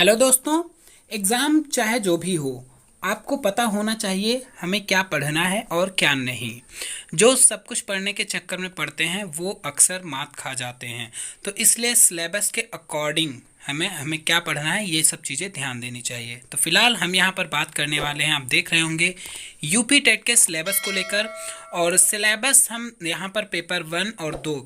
Hello दोस्तों। Exam चाहे जो भी हो, आपको पता होना चाहिए हमें क्या पढ़ना है और क्या नहीं। जो सब कुछ पढ़ने के चक्कर में पढ़ते हैं वो अक्सर मात खा जाते हैं। तो इसलिए सिलेबस के अकॉर्डिंग हमें हमें क्या पढ़ना है ये सब चीज़ें ध्यान देनी चाहिए। तो फिलहाल हम यहाँ पर बात करने वाले हैं, आप देख रहे होंगे, यूपी टेट के सिलेबस को लेकर। और सिलेबस हम यहाँ पर पेपर 1 और 2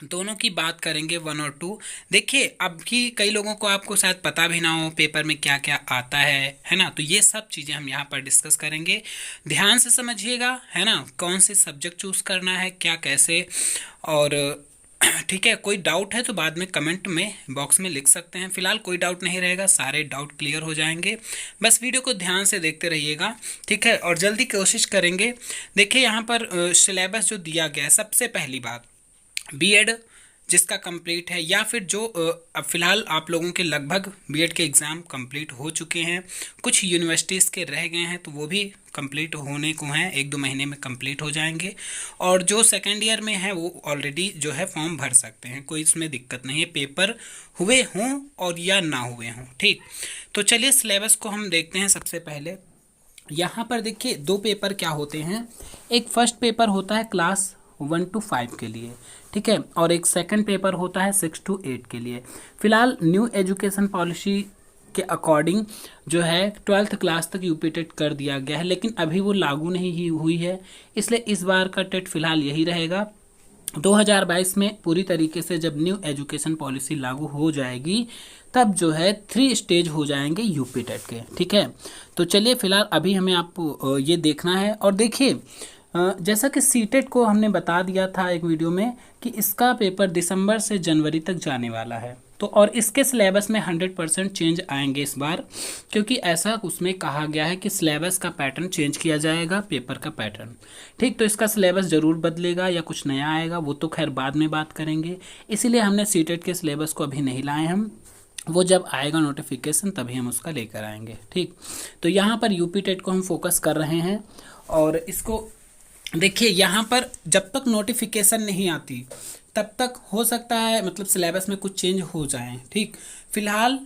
दोनों की बात करेंगे, 1 और 2। देखिए, अब की कई लोगों को आपको शायद पता भी ना हो पेपर में क्या क्या आता है ना। तो ये सब चीज़ें हम यहाँ पर डिस्कस करेंगे, ध्यान से समझिएगा, है ना। कौन से सब्जेक्ट चूज़ करना है, क्या कैसे, और ठीक है। कोई डाउट है तो बाद में कमेंट में बॉक्स में लिख सकते हैं। फिलहाल कोई डाउट नहीं रहेगा, सारे डाउट क्लियर हो जाएंगे। बस वीडियो को ध्यान से देखते रहिएगा, ठीक है। और जल्दी कोशिश करेंगे। देखिए, यहाँ पर सिलेबस जो दिया गया है, सबसे पहली बात, बीएड जिसका कंप्लीट है, या फिर जो अब फिलहाल आप लोगों के लगभग बीएड के एग्ज़ाम कंप्लीट हो चुके हैं, कुछ यूनिवर्सिटीज़ के रह गए हैं तो वो भी कंप्लीट होने को हैं, 1-2 महीने में कंप्लीट हो जाएंगे। और जो सेकेंड ईयर में है वो ऑलरेडी जो है फॉर्म भर सकते हैं, कोई इसमें दिक्कत नहीं है, पेपर हुए हों और या ना हुए हों, ठीक। तो चलिए सिलेबस को हम देखते हैं। सबसे पहले यहाँ पर देखिए, 2 पेपर क्या होते हैं। एक फर्स्ट पेपर होता है क्लास 1 to 5 के लिए, ठीक है, और एक सेकंड पेपर होता है 6 to 8 के लिए। फिलहाल न्यू एजुकेशन पॉलिसी के अकॉर्डिंग जो है 12th क्लास तक यूपी टेट कर दिया गया है, लेकिन अभी वो लागू नहीं हुई है, इसलिए इस बार का टेट फिलहाल यही रहेगा। 2022 में पूरी तरीके से जब न्यू एजुकेशन पॉलिसी लागू हो जाएगी तब जो है 3 स्टेज हो जाएंगे यूपी टेट के, ठीक है। तो चलिए, फिलहाल अभी हमें आपको ये देखना है। और देखिए, जैसा कि सीटेट को हमने बता दिया था एक वीडियो में कि इसका पेपर दिसंबर से जनवरी तक जाने वाला है। तो और इसके सिलेबस में 100% चेंज आएंगे इस बार, क्योंकि ऐसा उसमें कहा गया है कि सिलेबस का पैटर्न चेंज किया जाएगा, पेपर का पैटर्न, ठीक। तो इसका सिलेबस ज़रूर बदलेगा या कुछ नया आएगा, वो तो खैर बाद में बात करेंगे। इसीलिए हमने सीटेट के सिलेबस को अभी नहीं लाए हम, वो जब आएगा नोटिफिकेशन तभी हम उसका लेकर आएंगे, ठीक। तो यहाँ पर यूपी टेट को हम फोकस कर रहे हैं। और इसको देखिए, यहाँ पर जब तक नोटिफिकेशन नहीं आती तब तक हो सकता है मतलब सिलेबस में कुछ चेंज हो जाए, ठीक। फिलहाल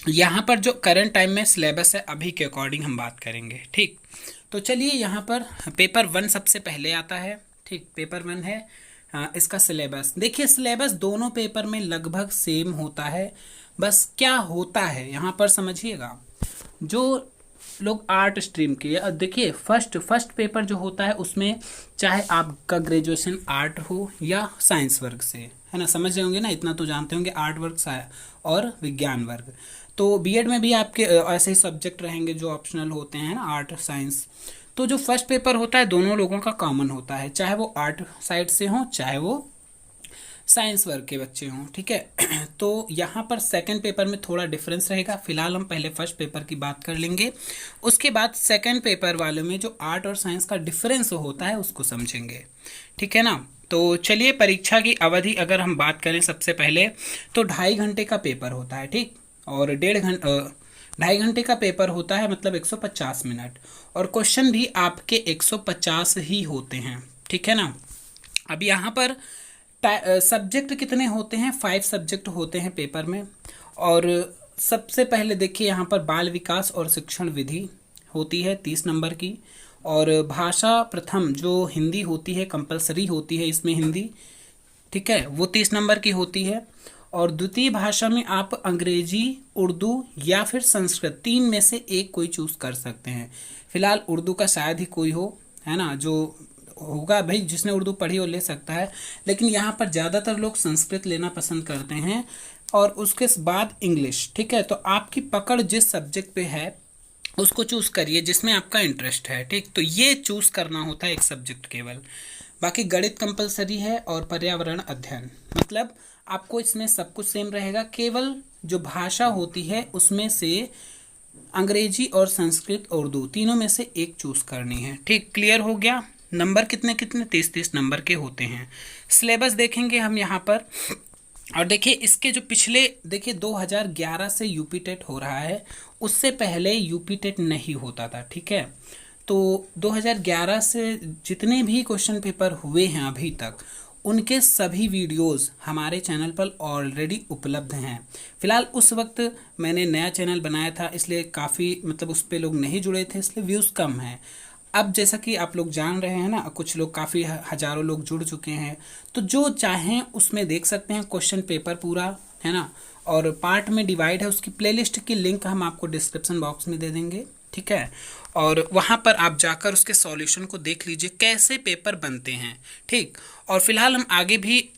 यहाँ पर जो करंट टाइम में सिलेबस है अभी के अकॉर्डिंग हम बात करेंगे, ठीक। तो चलिए, यहाँ पर पेपर 1 सबसे पहले आता है, ठीक। पेपर 1 है, इसका सिलेबस देखिए। सिलेबस दोनों पेपर में लगभग सेम होता है, बस क्या होता है यहाँ पर समझिएगा। जो लोग आर्ट स्ट्रीम के, देखिए फर्स्ट पेपर जो होता है उसमें चाहे आपका ग्रेजुएशन आर्ट हो या साइंस वर्ग से, है ना, समझ रहे होंगे ना, इतना तो जानते होंगे, आर्ट वर्ग और विज्ञान वर्ग। तो बीएड में भी आपके ऐसे ही सब्जेक्ट रहेंगे जो ऑप्शनल होते हैं ना, आर्ट साइंस। तो जो फर्स्ट पेपर होता है दोनों लोगों का कॉमन होता है, चाहे वो आर्ट साइड से हो चाहे वो साइंस वर्ग के बच्चे हों, ठीक है। तो यहाँ पर सेकंड पेपर में थोड़ा डिफरेंस रहेगा। फिलहाल हम पहले फर्स्ट पेपर की बात कर लेंगे, उसके बाद सेकंड पेपर वाले में जो आर्ट और साइंस का डिफरेंस होता है उसको समझेंगे, ठीक है ना। तो चलिए, परीक्षा की अवधि अगर हम बात करें सबसे पहले तो 2.5 घंटे का पेपर होता है, ठीक। और 2.5 घंटे का पेपर होता है, मतलब 150 मिनट। और क्वेश्चन भी आपके 150 ही होते हैं, ठीक है ना। अब यहाँ पर सब्जेक्ट कितने होते हैं, 5 सब्जेक्ट होते हैं पेपर में। और सबसे पहले देखिए, यहाँ पर बाल विकास और शिक्षण विधि होती है 30 नंबर की। और भाषा प्रथम जो हिंदी होती है, कंपलसरी होती है इसमें हिंदी, ठीक है, वो 30 नंबर की होती है। और द्वितीय भाषा में आप अंग्रेजी, उर्दू या फिर संस्कृत, 3 में से एक कोई चूज कर सकते हैं। फिलहाल उर्दू का शायद ही कोई हो, है ना, जो होगा भाई जिसने उर्दू पढ़ी वो ले सकता है, लेकिन यहाँ पर ज़्यादातर लोग संस्कृत लेना पसंद करते हैं। और उसके बाद इंग्लिश, ठीक है। तो आपकी पकड़ जिस सब्जेक्ट पे है उसको चूज करिए जिसमें आपका इंटरेस्ट है, ठीक। तो ये चूज करना होता है एक सब्जेक्ट केवल। बाकी गणित कंपलसरी है और पर्यावरण अध्ययन, मतलब आपको इसमें सब कुछ सेम रहेगा, केवल जो भाषा होती है उसमें से अंग्रेजी और संस्कृत उर्दू तीनों में से एक चूज करनी है, ठीक। क्लियर हो गया। नंबर कितने कितने 30-30 नंबर के होते हैं। सिलेबस देखेंगे हम यहाँ पर। और देखिए, इसके जो पिछले, देखिए 2011 से यूपी टेट हो रहा है, उससे पहले यूपी टेट नहीं होता था, ठीक है। तो 2011 से जितने भी क्वेश्चन पेपर हुए हैं अभी तक, उनके सभी वीडियोस हमारे चैनल पर ऑलरेडी उपलब्ध हैं। फिलहाल उस वक्त मैंने नया चैनल बनाया था, इसलिए काफ़ी मतलब उस पर लोग नहीं जुड़े थे, इसलिए व्यूज़ कम हैं। अब जैसा कि आप लोग जान रहे हैं ना, कुछ लोग काफ़ी हजारों लोग जुड़ चुके हैं, तो जो चाहें उसमें देख सकते हैं क्वेश्चन पेपर पूरा, है ना। और पार्ट में डिवाइड है, उसकी प्लेलिस्ट की लिंक हम आपको डिस्क्रिप्शन बॉक्स में दे देंगे, ठीक है। और वहाँ पर आप जाकर उसके सॉल्यूशन को देख लीजिए कैसे पेपर बनते हैं, ठीक। और फिलहाल हम आगे भी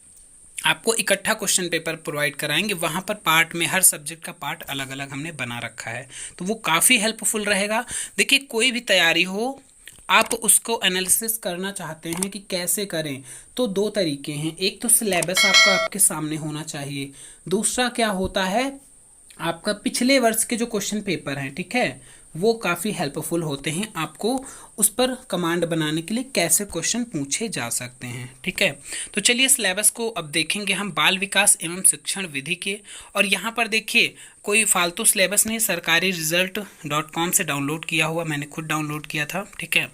आपको इकट्ठा क्वेश्चन पेपर प्रोवाइड कराएंगे, वहाँ पर पार्ट में हर सब्जेक्ट का पार्ट अलग अलग हमने बना रखा है, तो वो काफ़ी हेल्पफुल रहेगा। देखिए, कोई भी तैयारी हो, आप उसको एनालिसिस करना चाहते हैं कि कैसे करें, तो दो तरीके हैं। एक तो सिलेबस आपका आपके सामने होना चाहिए, दूसरा क्या होता है, आपका पिछले वर्ष के जो क्वेश्चन पेपर हैं, ठीक है, वो काफ़ी हेल्पफुल होते हैं आपको उस पर कमांड बनाने के लिए कैसे क्वेश्चन पूछे जा सकते हैं, ठीक है। तो चलिए सिलेबस को अब देखेंगे हम बाल विकास एवं शिक्षण विधि के। और यहाँ पर देखिए, कोई फालतू सिलेबस नहीं, सरकारी रिजल्ट.com से डाउनलोड किया हुआ, मैंने खुद डाउनलोड किया था, ठीक है।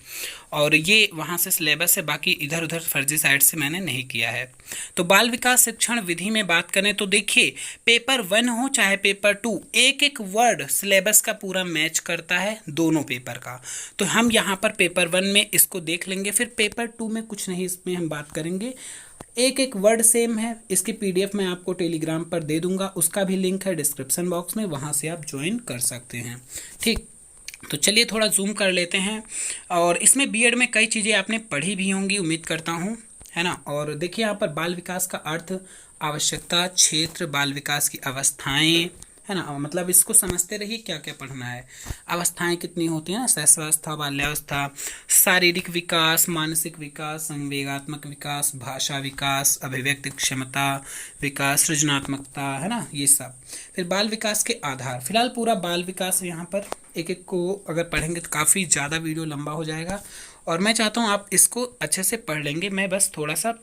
और ये वहाँ से सिलेबस है, बाकी इधर उधर फर्जी साइट से मैंने नहीं किया है। तो बाल विकास शिक्षण विधि में बात करें तो देखिए, पेपर 1 हो चाहे पेपर 2, एक एक वर्ड सिलेबस का पूरा मैच करता है दोनों पेपर का। तो हम यहाँ पर पेपर 1 में इसको देख लेंगे, फिर पेपर 2 में कुछ नहीं, इसमें हम बात करेंगे। एक एक वर्ड सेम है, इसकी पीडीएफ मैं आपको टेलीग्राम पर दे दूंगा, उसका भी लिंक है डिस्क्रिप्शन बॉक्स में, वहाँ से आप ज्वाइन कर सकते हैं, ठीक। तो चलिए थोड़ा जूम कर लेते हैं। और इसमें बीएड में कई चीज़ें आपने पढ़ी भी होंगी, उम्मीद करता हूँ, है ना। और देखिए यहाँ पर बाल विकास का अर्थ, आवश्यकता, क्षेत्र, बाल विकास की अवस्थाएं, है ना। मतलब इसको समझते रहिए क्या क्या पढ़ना है। अवस्थाएं कितनी होती हैं ना, शैशवावस्था, बाल्यावस्था, शारीरिक विकास, मानसिक विकास, संवेगात्मक विकास, भाषा विकास, अभिव्यक्ति क्षमता विकास, सृजनात्मकता, है ना, ये सब। फिर बाल विकास के आधार, फिलहाल पूरा बाल विकास यहाँ पर एक एक को अगर पढ़ेंगे तो काफ़ी ज़्यादा वीडियो लंबा हो जाएगा, और मैं चाहता हूँ आप इसको अच्छे से पढ़ लेंगे। मैं बस थोड़ा सा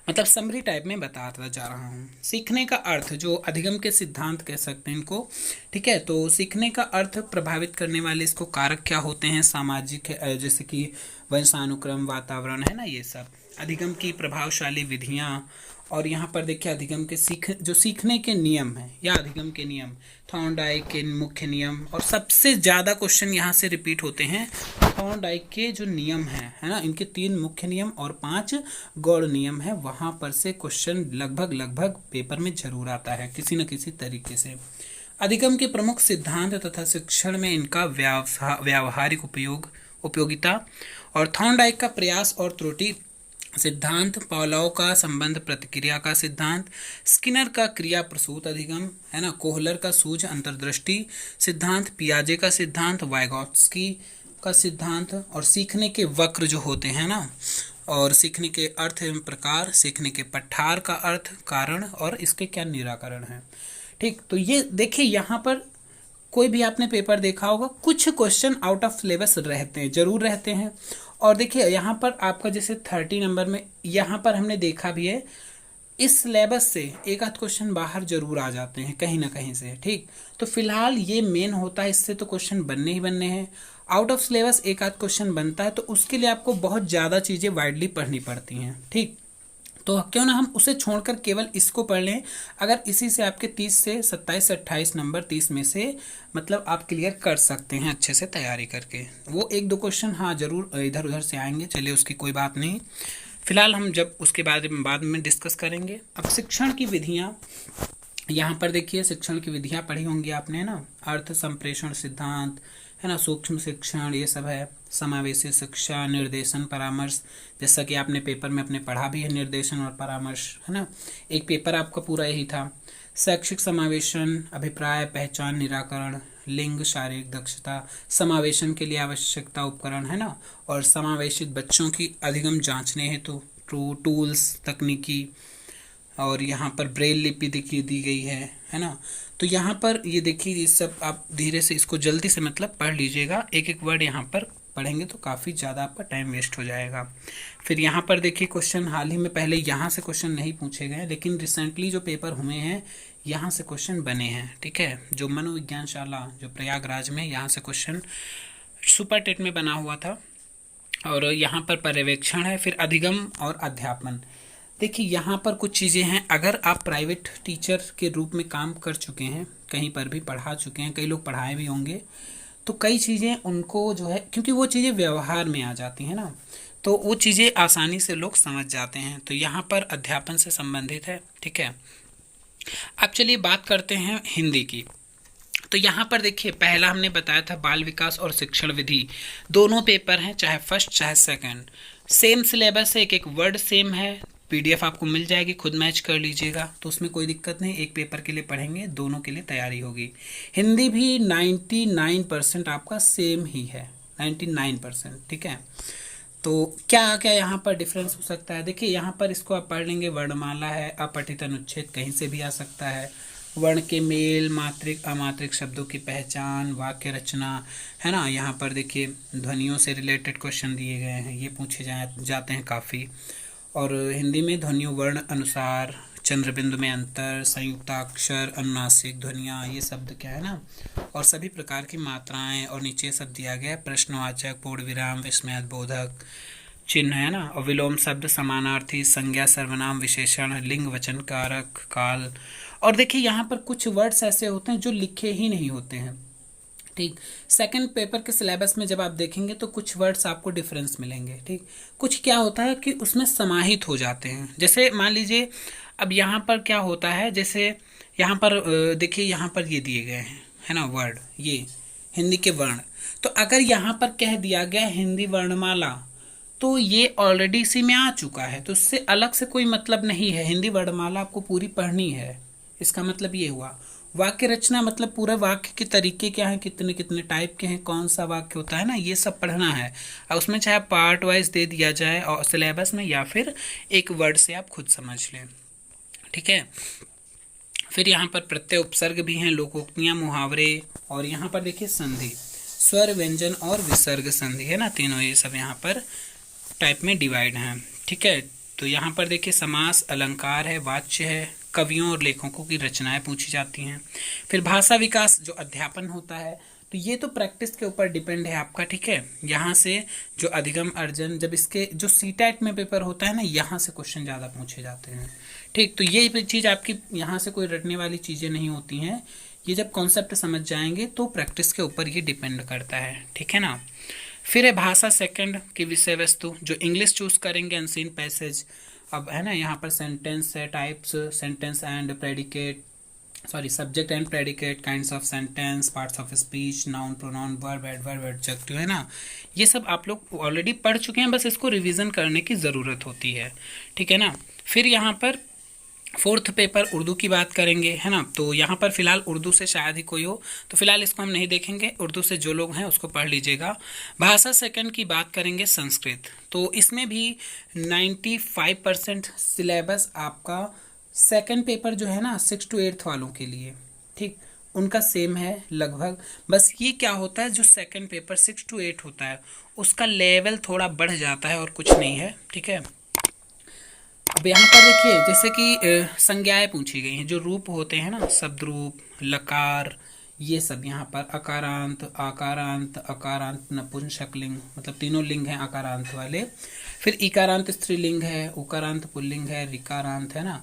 मतलब समरी टाइप में बताता जा रहा हूँ। सीखने का अर्थ, जो अधिगम के सिद्धांत कह सकते हैं इनको, ठीक है। तो सीखने का अर्थ प्रभावित करने वाले इसको कारक क्या होते हैं, सामाजिक जैसे कि वंशानुक्रम, वातावरण, है ना, ये सब। अधिगम की प्रभावशाली विधियाँ, और यहाँ पर देखिए अधिगम के सीखने के नियम हैं या अधिगम के नियम, थॉर्नडाइक के मुख्य नियम, और सबसे ज़्यादा क्वेश्चन यहाँ से रिपीट होते हैं थॉर्नडाइक के जो नियम हैं, है ना, इनके 3 मुख्य नियम और 5 गौड़ नियम है, वहाँ पर से क्वेश्चन लगभग पेपर में जरूर आता है किसी न किसी तरीके से। अधिगम के प्रमुख सिद्धांत तथा शिक्षण में इनका व्यावहारिक उपयोगिता, और थॉर्नडाइक का प्रयास और त्रुटि सिद्धांत, पावलोव का संबंध प्रतिक्रिया का सिद्धांत, स्किनर का क्रिया प्रसूत अधिगम, है ना, कोहलर का सूझ अंतर्दृष्टि सिद्धांत, पियाजे का सिद्धांत, वाइगॉट्स्की का सिद्धांत, और सीखने के वक्र जो होते हैं ना, और सीखने के अर्थ एवं प्रकार, सीखने के पठार का अर्थ, कारण, और इसके क्या निराकरण है, ठीक। तो ये देखिए यहाँ पर कोई भी आपने पेपर देखा होगा, कुछ क्वेश्चन आउट ऑफ सिलेबस रहते हैं, जरूर रहते हैं। और देखिए यहाँ पर आपका जैसे 30 नंबर में यहाँ पर हमने देखा भी है, इस सिलेबस से एक आध क्वेश्चन बाहर जरूर आ जाते हैं कहीं ना कहीं से, ठीक। तो फिलहाल ये मेन होता है, इससे तो क्वेश्चन बनने ही बनने हैं। आउट ऑफ सिलेबस एक आध क्वेश्चन बनता है, तो उसके लिए आपको बहुत ज़्यादा चीज़ें वाइडली पढ़नी पड़ती हैं, ठीक। तो क्यों ना हम उसे छोड़कर केवल इसको पढ़ लें, अगर इसी से आपके 30 से 27 से 28 नंबर 30 में से मतलब आप क्लियर कर सकते हैं अच्छे से तैयारी करके। वो एक दो क्वेश्चन हाँ जरूर इधर उधर से आएंगे, चलिए उसकी कोई बात नहीं, फिलहाल हम जब उसके बाद में डिस्कस करेंगे। अब शिक्षण की विधियाँ, यहाँ पर देखिए शिक्षण की विधियाँ पढ़ी होंगी आपने ना, अर्थ संप्रेषण सिद्धांत, है ना, सूक्ष्म शिक्षण, ये सब है, समावेशी शिक्षा, निर्देशन, परामर्श, जैसा कि आपने पेपर में अपने पढ़ा भी है, निर्देशन और परामर्श, है ना, एक पेपर आपका पूरा यही था। शैक्षिक समावेशन, अभिप्राय, पहचान, निराकरण, लिंग, शारीरिक दक्षता, समावेशन के लिए आवश्यकता उपकरण, है ना, और समावेशित बच्चों की अधिगम जांचने हेतु टूल्स, तकनीकी, और यहाँ पर ब्रेल लिपि दी गई है ना। तो यहाँ पर ये देखिए, ये सब आप धीरे से इसको जल्दी से मतलब पढ़ लीजिएगा, एक एक वर्ड यहाँ पर पढ़ेंगे तो काफ़ी ज़्यादा आपका टाइम वेस्ट हो जाएगा। फिर यहाँ पर देखिए क्वेश्चन हाल ही में, पहले यहाँ से क्वेश्चन नहीं पूछे गए, लेकिन रिसेंटली जो पेपर हुए हैं यहाँ से क्वेश्चन बने हैं, ठीक है। जो मनोविज्ञान शाला जो प्रयागराज में, यहाँ से क्वेश्चन सुपर टेट में बना हुआ था, और यहाँ पर पर्यवेक्षण है। फिर अधिगम और अध्यापन, देखिए यहाँ पर कुछ चीज़ें हैं। अगर आप प्राइवेट टीचर के रूप में काम कर चुके हैं, कहीं पर भी पढ़ा चुके हैं, कई लोग पढ़ाए भी होंगे, तो कई चीज़ें उनको जो है, क्योंकि वो चीज़ें व्यवहार में आ जाती हैं ना, तो वो चीज़ें आसानी से लोग समझ जाते हैं। तो यहाँ पर अध्यापन से संबंधित है, ठीक है। अब चलिए बात करते हैं हिंदी की। तो यहाँ पर देखिए, पहला हमने बताया था बाल विकास और शिक्षण विधि, दोनों पेपर हैं, चाहे फर्स्ट चाहे सेकंड, सेम सिलेबस है, एक एक वर्ड सेम है, पीडीएफ आपको मिल जाएगी, खुद मैच कर लीजिएगा, तो उसमें कोई दिक्कत नहीं, एक पेपर के लिए पढ़ेंगे, दोनों के लिए तैयारी होगी। हिंदी भी 99% आपका सेम ही है, 99%, ठीक है। तो क्या क्या यहाँ पर डिफरेंस हो सकता है, देखिए यहाँ पर इसको आप पढ़ लेंगे, वर्णमाला है, अपठित अनुच्छेद कहीं से भी आ सकता है, वर्ण के मेल, मात्रिक अमात्रिक शब्दों की पहचान, वाक्य रचना, है ना। यहाँ पर देखिए ध्वनियों से रिलेटेड क्वेश्चन दिए गए हैं, ये पूछे जाते हैं काफ़ी। और हिंदी में ध्वनियों वर्ण अनुसार, चंद्रबिंदु में अंतर, संयुक्ताक्षर, अनुनासिक ध्वनियाँ, ये शब्द क्या है ना, और सभी प्रकार की मात्राएं, और नीचे सब दिया गया है, प्रश्नवाचक, पूर्ण विराम, विस्मयादिबोधक चिन्ह, है ना, और विलोम शब्द, समानार्थी, संज्ञा, सर्वनाम, विशेषण, लिंग, वचन, कारक, काल। और देखिए यहाँ पर कुछ वर्ड्स ऐसे होते हैं जो लिखे ही नहीं होते हैं, ठीक। सेकंड पेपर के सिलेबस में जब आप देखेंगे तो कुछ वर्ड्स आपको डिफरेंस मिलेंगे, ठीक। कुछ क्या होता है कि उसमें समाहित हो जाते हैं, जैसे मान लीजिए अब यहाँ पर क्या होता है, जैसे यहाँ पर देखिए यहाँ पर ये दिए गए हैं, है ना, वर्ड, ये हिंदी के वर्ण, तो अगर यहाँ पर कह दिया गया हिंदी वर्णमाला, तो ये ऑलरेडी इसी में आ चुका है, तो उससे अलग से कोई मतलब नहीं है, हिंदी वर्णमाला आपको पूरी पढ़नी है, इसका मतलब ये हुआ। वाक्य रचना मतलब पूरा वाक्य के तरीके क्या हैं, कितने कितने टाइप के हैं, कौन सा वाक्य होता है ना, ये सब पढ़ना है। और उसमें चाहे पार्ट वाइज दे दिया जाए और सिलेबस में, या फिर एक वर्ड से आप खुद समझ लें, ठीक है। फिर यहाँ पर प्रत्यय उपसर्ग भी हैं, लोकोक्तियाँ, मुहावरे, और यहाँ पर देखिए संधि, स्वर व्यंजन और विसर्ग संधि, है ना, तीनों ये सब यहाँ पर टाइप में डिवाइड हैं, ठीक है। तो यहाँ पर देखिए समास, अलंकार है, वाच्य है, कवियों और लेखकों की रचनाएं पूछी जाती हैं। फिर भाषा विकास जो अध्यापन होता है, तो ये तो प्रैक्टिस के ऊपर डिपेंड है आपका, ठीक है। यहाँ से जो अधिगम अर्जन, जब इसके जो सीटेट में पेपर होता है ना, यहाँ से क्वेश्चन ज़्यादा पूछे जाते हैं, ठीक। तो ये चीज़ आपकी यहाँ से कोई रटने वाली चीज़ें नहीं होती हैं, ये जब कॉन्सेप्ट समझ जाएंगे तो प्रैक्टिस के ऊपर ये डिपेंड करता है, ठीक है ना। फिर है भाषा सेकंड की विषय वस्तु, जो इंग्लिश चूज करेंगे, अनसीन पैसेज, अब है ना, यहाँ पर सेंटेंस है, types, sentence and predicate, sorry subject and predicate, kinds of sentence, parts of speech, noun, pronoun, verb, adverb, adjective, है ना। ये सब आप लोग ऑलरेडी पढ़ चुके हैं, बस इसको रिवीजन करने की ज़रूरत होती है, ठीक है ना। फिर यहाँ पर फोर्थ पेपर उर्दू की बात करेंगे, है ना। तो यहाँ पर फिलहाल उर्दू से शायद ही कोई हो, तो फिलहाल इसको हम नहीं देखेंगे, उर्दू से जो लोग हैं उसको पढ़ लीजिएगा। भाषा सेकंड की बात करेंगे संस्कृत, तो इसमें भी 95% सिलेबस आपका सेकंड पेपर जो है ना 6 to 8 वालों के लिए, ठीक, उनका सेम है लगभग। बस ये क्या होता है, जो सेकंड पेपर 6 to 8 होता है उसका लेवल थोड़ा बढ़ जाता है, और कुछ नहीं है, ठीक है। अब यहाँ पर देखिए जैसे कि संज्ञाएं पूछी गई हैं, जो रूप होते हैं ना, शब्द रूप, लकार, ये सब यहाँ पर अकारांत, आकारांत, अकारांत नपुंसकलिंग, मतलब तीनों लिंग हैं आकारांत वाले। फिर इकारांत स्त्रीलिंग है, उकारांत पुल्लिंग है, रिकारांत, है ना।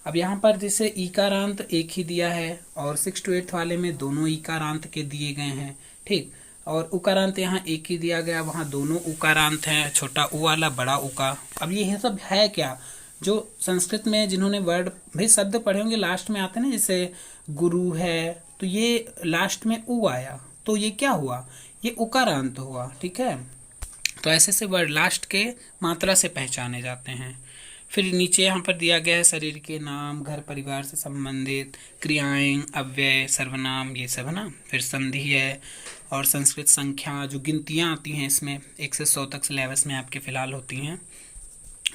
अब यहाँ पर जैसे इकारांत एक ही दिया है, और 6 to 8 वाले में दोनों इकारांत के दिए गए हैं, ठीक। और उकारांत यहाँ एक ही दिया गया, वहाँ दोनों उकारांत हैं, छोटा उ वाला, बड़ा उका। अब ये सब है क्या, जो संस्कृत में जिन्होंने वर्ड भी शब्द पढ़े होंगे लास्ट में आते हैं ना, जैसे गुरु है, तो ये लास्ट में उ आया, तो ये क्या हुआ, ये उकारांत हुआ, ठीक है। तो ऐसे से वर्ड लास्ट के मात्रा से पहचाने जाते हैं। फिर नीचे यहाँ पर दिया गया है शरीर के नाम, घर परिवार से संबंधित क्रियाएं, अव्यय, सर्वनाम, ये सब, है ना। फिर संधि है, और संस्कृत संख्या, जो गिनतियाँ आती हैं इसमें 1 से 100 तक सिलेबस में आपके फिलहाल होती हैं।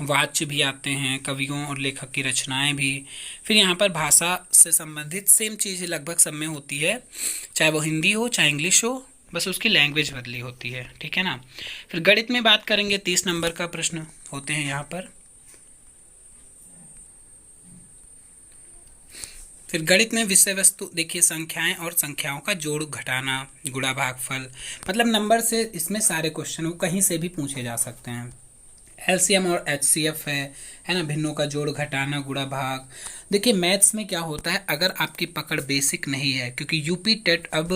वाच्य भी आते हैं, कवियों और लेखक की रचनाएं भी। फिर यहाँ पर भाषा से संबंधित सेम चीज़ लगभग सब में होती है, चाहे वो हिंदी हो चाहे इंग्लिश हो, बस उसकी लैंग्वेज बदली होती है, ठीक है ना। फिर गणित में बात करेंगे, 30 नंबर का प्रश्न होते हैं यहाँ पर। फिर गणित में विषय वस्तु देखिए संख्याएं और संख्याओं का जोड़ घटाना, गुणा भागफल, मतलब नंबर से इसमें सारे क्वेश्चन वो कहीं से भी पूछे जा सकते हैं, एलसीएम और एचसीएफ है ना, भिन्नों का जोड़ घटाना गुणा भाग। देखिए मैथ्स में क्या होता है, अगर आपकी पकड़ बेसिक नहीं है, क्योंकि यूपी टेट अब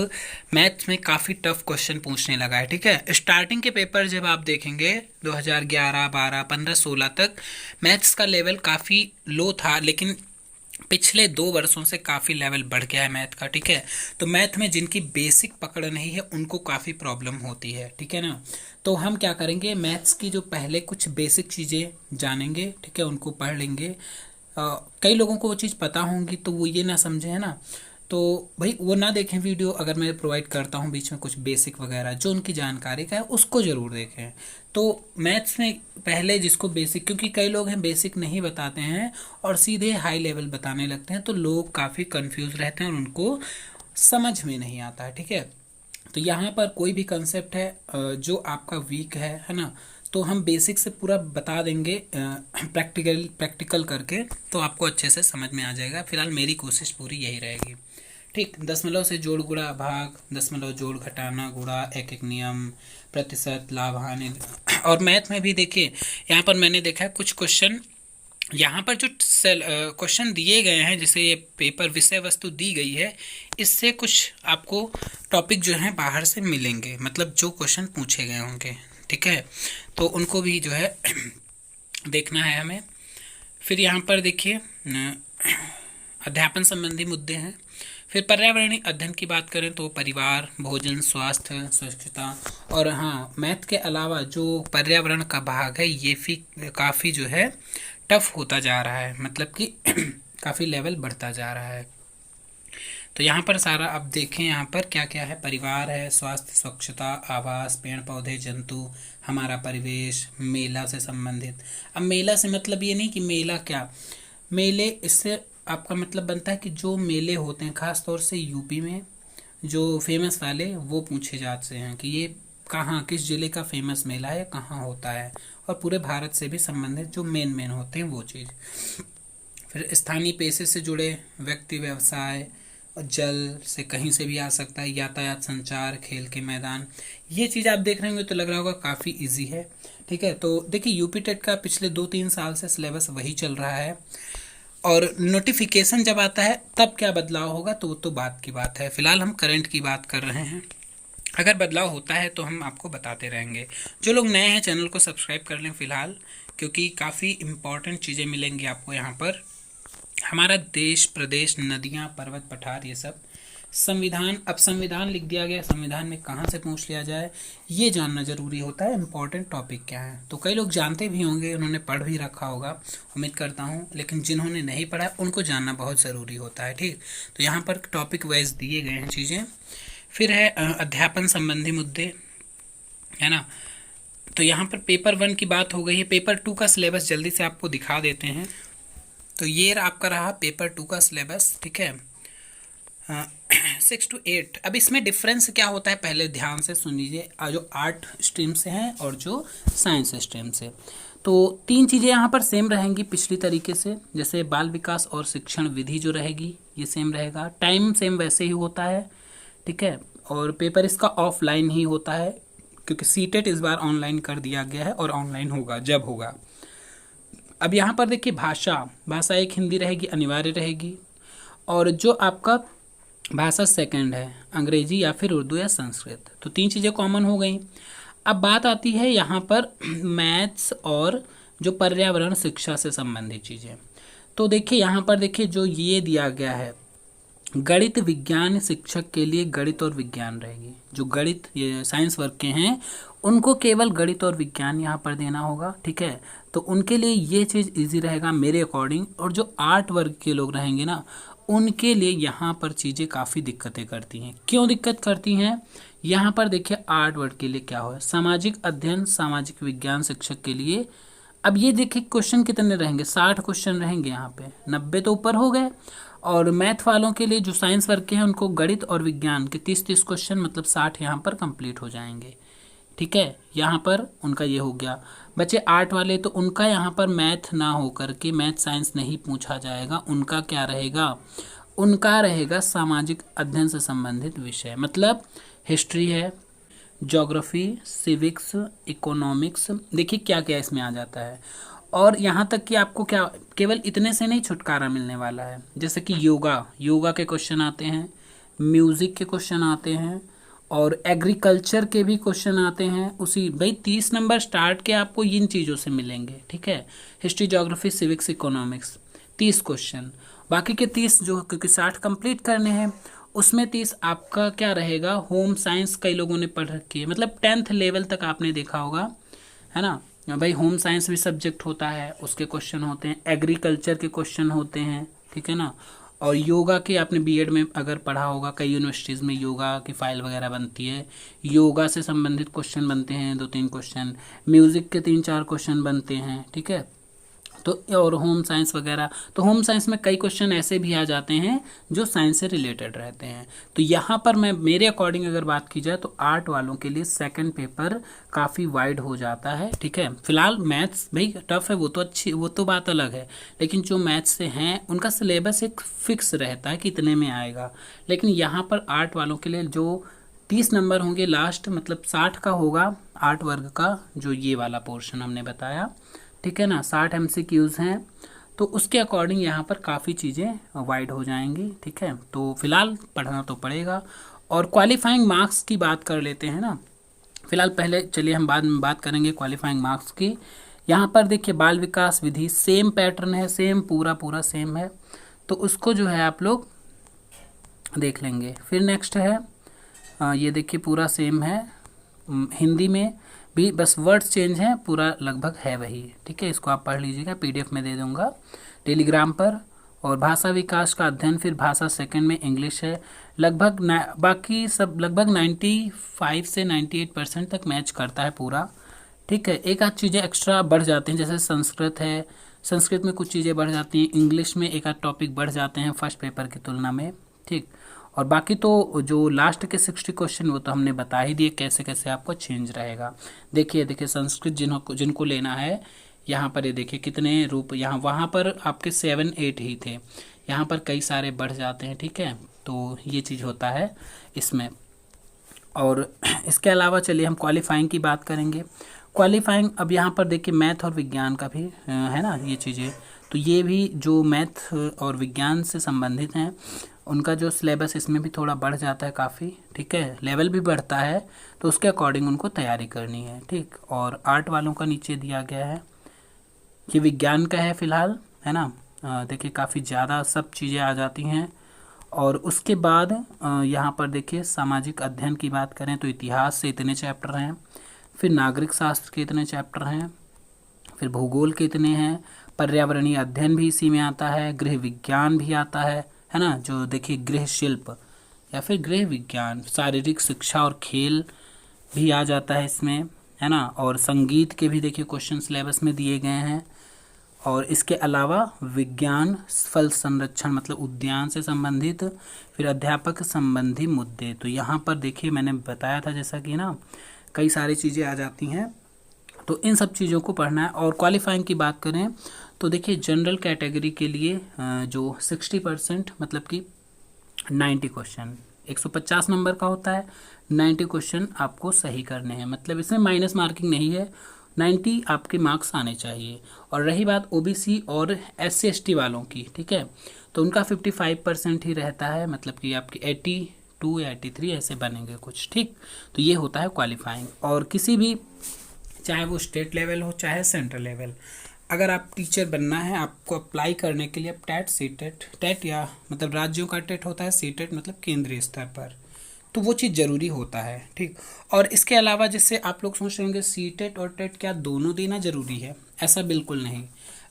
मैथ्स में काफ़ी टफ क्वेश्चन पूछने लगा है, ठीक है। स्टार्टिंग के पेपर जब आप देखेंगे 2011, 12, 15, 16 तक मैथ्स का लेवल काफ़ी लो था, लेकिन पिछले 2 वर्षों से काफ़ी लेवल बढ़ गया है मैथ का, ठीक है। तो मैथ में जिनकी बेसिक पकड़ नहीं है उनको काफ़ी प्रॉब्लम होती है, ठीक है ना। तो हम क्या करेंगे, मैथ्स की जो पहले कुछ बेसिक चीज़ें जानेंगे, ठीक है, उनको पढ़ लेंगे। कई लोगों को वो चीज़ पता होंगी तो वो ये ना समझे, है ना। तो भाई वो ना देखें वीडियो, अगर मैं प्रोवाइड करता हूँ बीच में कुछ बेसिक वगैरह जो उनकी जानकारी का है उसको ज़रूर देखें। तो मैथ्स में पहले जिसको बेसिक, क्योंकि कई लोग हैं बेसिक नहीं बताते हैं और सीधे हाई लेवल बताने लगते हैं, तो लोग काफ़ी कंफ्यूज रहते हैं और उनको समझ में नहीं आता है, ठीक है। तो यहाँ पर कोई भी कंसेप्ट है जो आपका वीक है ना, तो हम बेसिक से पूरा बता देंगे प्रैक्टिकल करके, तो आपको अच्छे से समझ में आ जाएगा। फिलहाल मेरी कोशिश पूरी यही रहेगी, ठीक। दशमलव से जोड़ गुणा भाग, दशमलव जोड़ घटाना गुणा, एक एक नियम, प्रतिशत, लाभ हानि। और मैथ में भी देखिए यहाँ पर मैंने देखा है कुछ क्वेश्चन, यहाँ पर जो क्वेश्चन दिए गए हैं, जैसे ये पेपर विषय वस्तु दी गई है, इससे कुछ आपको टॉपिक जो हैं बाहर से मिलेंगे, मतलब जो क्वेश्चन पूछे गए होंगे, ठीक है। तो उनको भी जो है देखना है हमें। फिर यहाँ पर देखिए अध्यापन संबंधी मुद्दे हैं। फिर पर्यावरणीय अध्ययन की बात करें तो परिवार, भोजन, स्वास्थ्य, स्वच्छता। और हाँ, मैथ के अलावा जो पर्यावरण का भाग है ये भी काफ़ी जो है टफ होता जा रहा है, मतलब कि काफ़ी लेवल बढ़ता जा रहा है। तो यहाँ पर सारा अब देखें, यहाँ पर क्या क्या है, परिवार है, स्वास्थ्य, स्वच्छता, आवास, पेड़ पौधे, जंतु, हमारा परिवेश, मेला से संबंधित। अब मेला से मतलब ये नहीं कि मेला क्या, मेले, इससे आपका मतलब बनता है कि जो मेले होते हैं खास तौर से यूपी में जो फेमस वाले, वो पूछे जाते हैं कि ये कहाँ, किस जिले का फेमस मेला है, कहाँ होता है, और पूरे भारत से भी संबंधित जो मेन होते हैं वो चीज़। फिर स्थानीय पेशे से जुड़े व्यक्ति, व्यवसाय, और जल से कहीं से भी आ सकता है, यातायात, संचार, खेल के मैदान। ये चीज़ आप देख रहे होंगे तो लग रहा होगा काफ़ी इजी है, ठीक है। तो देखिए यूपी टेट का पिछले 2-3 साल से सिलेबस वही चल रहा है, और नोटिफिकेशन जब आता है तब क्या बदलाव होगा तो वो तो बात की बात है। फिलहाल हम करंट की बात कर रहे हैं, अगर बदलाव होता है तो हम आपको बताते रहेंगे। जो लोग नए हैं चैनल को सब्सक्राइब कर लें फिलहाल, क्योंकि काफ़ी इम्पॉर्टेंट चीज़ें मिलेंगी आपको यहाँ पर। हमारा देश, प्रदेश, नदियाँ, पर्वत, पठार, ये सब। संविधान, अब संविधान लिख दिया गया, संविधान में कहाँ से पूछ लिया जाए ये जानना जरूरी होता है, इम्पोर्टेंट टॉपिक क्या है। तो कई लोग जानते भी होंगे, उन्होंने पढ़ भी रखा होगा, उम्मीद करता हूँ, लेकिन जिन्होंने नहीं पढ़ा उनको जानना बहुत ज़रूरी होता है, ठीक। तो यहाँ पर टॉपिक वाइज दिए गए हैं चीज़ें। फिर है अध्यापन संबंधी मुद्दे, है ना। तो यहाँ पर पेपर 1 की बात हो गई है। पेपर 2 का सिलेबस जल्दी से आपको दिखा देते हैं। तो ये आपका रहा पेपर 2 का सिलेबस, ठीक है। 6 to 8। अब इसमें डिफरेंस क्या होता है पहले ध्यान से सुन लीजिए, जो आर्ट स्ट्रीम से हैं और जो साइंस स्ट्रीम से। तो 3 चीज़ें यहाँ पर सेम रहेंगी पिछली तरीके से, जैसे बाल विकास और शिक्षण विधि जो रहेगी ये सेम रहेगा, टाइम सेम वैसे ही होता है, ठीक है। और पेपर इसका ऑफलाइन ही होता है, क्योंकि सीटेट इस बार ऑनलाइन कर दिया गया है और ऑनलाइन होगा जब होगा। अब यहाँ पर देखिए भाषा एक हिंदी रहेगी, अनिवार्य रहेगी, और जो आपका भाषा सेकंड है अंग्रेजी या फिर उर्दू या संस्कृत। तो 3 चीज़ें कॉमन हो गई। अब बात आती है यहाँ पर मैथ्स और जो पर्यावरण शिक्षा से संबंधित चीज़ें। तो देखिए यहाँ पर देखिए जो ये दिया गया है, गणित विज्ञान शिक्षक के लिए गणित और विज्ञान रहेगी। जो गणित ये साइंस वर्ग के हैं उनको केवल गणित और विज्ञान यहाँ पर देना होगा, ठीक है। तो उनके लिए ये चीज़ इजी रहेगा मेरे अकॉर्डिंग। और जो आर्ट वर्ग के लोग रहेंगे ना, उनके लिए यहाँ पर चीज़ें काफ़ी दिक्कतें करती हैं। क्यों दिक्कत करती हैं, यहाँ पर देखिए आर्ट वर्ग के लिए क्या हो, सामाजिक अध्ययन, सामाजिक विज्ञान शिक्षक के लिए। अब ये देखिए क्वेश्चन कितने रहेंगे, 60 क्वेश्चन रहेंगे यहाँ पे, 90 तो ऊपर हो गए। और मैथ वालों के लिए जो साइंस वर्ग के हैं उनको गणित और विज्ञान के 30-30 क्वेश्चन, मतलब 60 यहाँ पर कंप्लीट हो जाएंगे, ठीक है। यहाँ पर उनका ये हो गया। बच्चे आर्ट वाले तो उनका यहाँ पर मैथ ना हो करके मैथ साइंस नहीं पूछा जाएगा, उनका क्या रहेगा, उनका रहेगा सामाजिक अध्ययन से संबंधित विषय, मतलब हिस्ट्री है, ज्योग्राफी, सिविक्स, इकोनॉमिक्स, देखिए क्या क्या इसमें आ जाता है। और यहाँ तक कि आपको क्या केवल इतने से नहीं छुटकारा मिलने वाला है, जैसे कि योगा, योगा के क्वेश्चन आते हैं, म्यूज़िक के क्वेश्चन आते हैं, और एग्रीकल्चर के भी क्वेश्चन आते हैं। उसी भाई 30 नंबर स्टार्ट के आपको इन चीज़ों से मिलेंगे, ठीक है। History, geography, civics, economics, 30 question. बाकी के 30 जो, क्योंकि 60 कंप्लीट करने हैं, उसमें 30 आपका क्या रहेगा, होम साइंस कई लोगों ने पढ़ रखी है, मतलब 10th लेवल तक आपने देखा होगा, है ना भाई। होम साइंस भी सब्जेक्ट होता है, उसके क्वेश्चन होते हैं, एग्रीकल्चर के क्वेश्चन होते हैं, ठीक है ना। और योगा के आपने बीएड में अगर पढ़ा होगा, कई यूनिवर्सिटीज़ में योगा की फाइल वगैरह बनती है, योगा से संबंधित क्वेश्चन बनते हैं 2-3 क्वेश्चन, म्यूज़िक के 3-4 क्वेश्चन बनते हैं, ठीक है। तो और होम साइंस वगैरह, तो होम साइंस में कई क्वेश्चन ऐसे भी आ जाते हैं जो साइंस से रिलेटेड रहते हैं। तो यहाँ पर मैं मेरे अकॉर्डिंग अगर बात की जाए तो आर्ट वालों के लिए सेकंड पेपर काफ़ी वाइड हो जाता है, ठीक है। फिलहाल मैथ्स भाई टफ है, वो तो अच्छी, वो तो बात अलग है, लेकिन जो मैथ्स से हैं उनका सिलेबस एक फिक्स रहता है कि इतने में आएगा। लेकिन यहाँ पर आर्ट वालों के लिए जो 30 नंबर होंगे लास्ट, मतलब 60 का होगा आर्ट वर्ग का, जो ये वाला पोर्शन हमने बताया, ठीक है ना। 60 MCQs हैं, तो उसके अकॉर्डिंग यहाँ पर काफ़ी चीज़ें वाइड हो जाएंगी, ठीक है। तो फिलहाल पढ़ना तो पड़ेगा। और क्वालिफाइंग मार्क्स की बात कर लेते हैं ना। फिलहाल पहले चलिए हम बाद में बात करेंगे क्वालिफाइंग मार्क्स की। यहाँ पर देखिए बाल विकास विधि सेम पैटर्न है, सेम पूरा पूरा सेम है, तो उसको जो है आप लोग देख लेंगे। फिर नेक्स्ट है ये देखिए पूरा सेम है, हिंदी में भी बस वर्ड्स चेंज हैं, पूरा लगभग है वही, ठीक है। इसको आप पढ़ लीजिएगा, PDF में दे दूंगा टेलीग्राम पर। और भाषा विकास का अध्ययन, फिर भाषा सेकंड में इंग्लिश है, लगभग बाकी सब लगभग 95 से 98% तक मैच करता है पूरा, ठीक है। एक आध चीज़ें एक्स्ट्रा बढ़ जाती हैं, जैसे संस्कृत है, संस्कृत में कुछ चीज़ें बढ़ जाती हैं, इंग्लिश में एक आध टॉपिक बढ़ जाते हैं फर्स्ट पेपर की तुलना में, ठीक। और बाकी तो जो लास्ट के 60 क्वेश्चन वो तो हमने बता ही दिए कैसे कैसे आपको चेंज रहेगा। देखिए संस्कृत जिनको लेना है, यहाँ पर ये देखिए कितने रूप, यहाँ वहाँ पर आपके 7-8 ही थे, यहाँ पर कई सारे बढ़ जाते हैं, ठीक है। तो ये चीज़ होता है इसमें। और इसके अलावा चलिए हम क्वालिफाइंग की बात करेंगे। क्वालिफाइंग अब यहाँ पर देखिए मैथ और विज्ञान का भी है ना ये चीज़ें, तो ये भी जो मैथ और विज्ञान से संबंधित हैं उनका जो सिलेबस इसमें भी थोड़ा बढ़ जाता है काफ़ी, ठीक है। लेवल भी बढ़ता है, तो उसके अकॉर्डिंग उनको तैयारी करनी है, ठीक। और आर्ट वालों का नीचे दिया गया है, ये विज्ञान का है फिलहाल, है ना। देखिए काफ़ी ज़्यादा सब चीज़ें आ जाती हैं। और उसके बाद यहाँ पर देखिए सामाजिक अध्ययन की बात करें तो इतिहास से इतने चैप्टर हैं, फिर नागरिक शास्त्र के इतने चैप्टर हैं, फिर भूगोल के इतने हैं, पर्यावरणीय अध्ययन भी इसी में आता है, गृह विज्ञान भी आता है ना। जो देखिए गृह शिल्प या फिर गृह विज्ञान, शारीरिक शिक्षा और खेल भी आ जाता है इसमें, है ना। और संगीत के भी देखिए क्वेश्चन सिलेबस में दिए गए हैं। और इसके अलावा विज्ञान, फल संरक्षण मतलब उद्यान से संबंधित, फिर अध्यापक संबंधी मुद्दे, तो यहाँ पर देखिए मैंने बताया था जैसा कि ना कई सारी चीज़ें आ जाती हैं, तो इन सब चीज़ों को पढ़ना है। और क्वालिफाइंग की बात करें तो देखिए जनरल कैटेगरी के लिए जो 60% मतलब कि 90 क्वेश्चन 150 नंबर का होता है, 90 क्वेश्चन आपको सही करने हैं, मतलब इसमें माइनस मार्किंग नहीं है, 90 आपके मार्क्स आने चाहिए। और रही बात OBC और SC ST वालों की, ठीक है, तो उनका 55% ही रहता है, मतलब कि आपकी 82 या 83 ऐसे बनेंगे कुछ, ठीक। तो ये होता है क्वालिफाइंग। और किसी भी, चाहे वो स्टेट लेवल हो चाहे सेंट्रल लेवल, अगर आप टीचर बनना है आपको अप्लाई करने के लिए आप टेट, सीटेट, टेट या मतलब राज्यों का टेट होता है, सीटेट मतलब केंद्रीय स्तर पर, तो वो चीज़ ज़रूरी होता है, ठीक। और इसके अलावा जैसे आप लोग सोच रहे होंगे सीटेट और टेट क्या दोनों देना ज़रूरी है, ऐसा बिल्कुल नहीं।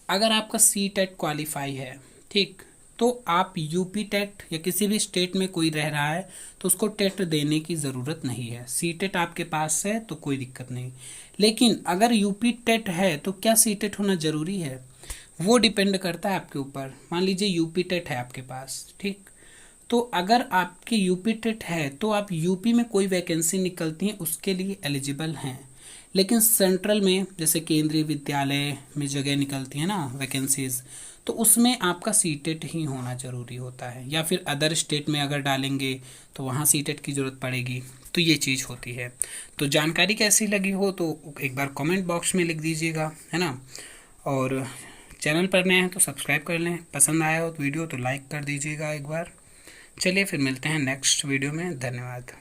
अगर आपका सीटेट क्वालिफाई है, ठीक, तो आप यूपी टेट या किसी भी स्टेट में कोई रह रहा है तो उसको टेट देने की ज़रूरत नहीं है, सीटेट आपके पास है तो कोई दिक्कत नहीं। लेकिन अगर यूपी टेट है तो क्या सीटेट होना ज़रूरी है, वो डिपेंड करता है आपके ऊपर। मान लीजिए यूपी टेट है आपके पास, ठीक, तो अगर आपकी यूपी टेट है तो आप यूपी में कोई वैकेंसी निकलती है उसके लिए एलिजिबल हैं। लेकिन सेंट्रल में जैसे केंद्रीय विद्यालय में जगह निकलती है ना वैकेंसीज, तो उसमें आपका सीटेट ही होना ज़रूरी होता है, या फिर अदर स्टेट में अगर डालेंगे तो वहाँ सीटेट की ज़रूरत पड़ेगी। तो ये चीज़ होती है। तो जानकारी कैसी लगी हो तो एक बार कमेंट बॉक्स में लिख दीजिएगा, है ना। और चैनल पर नए हैं तो सब्सक्राइब कर लें, पसंद आया हो तो वीडियो तो लाइक कर दीजिएगा एक बार। चलिए फिर मिलते हैं नेक्स्ट वीडियो में, धन्यवाद।